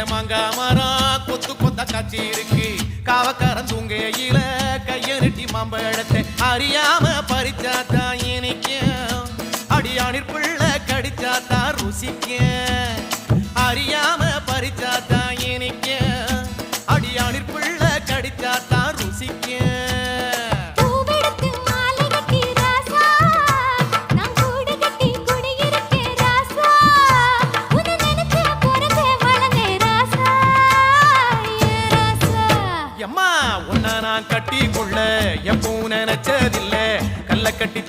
மாங்கா மரம் கொத்து கொத்த காட்சி இருக்கு காவக்காரன் தூங்கையில கைய நெட்டி மாம்பழத்தை அறியாம பறிச்சாத்தான் இனிக்கும் அடியானிற் பிள்ளை கடிச்சாத்தான் ருசிக்கும் அறியாம பறிச்சாத்தான் இனிக்கும் அடியானிற் பிள்ளை கடிச்சாத்தான் ருசிக்கும் கட்டி கொள்ள எப்பவும் நினைச்சதில்ல கல்ல கட்டி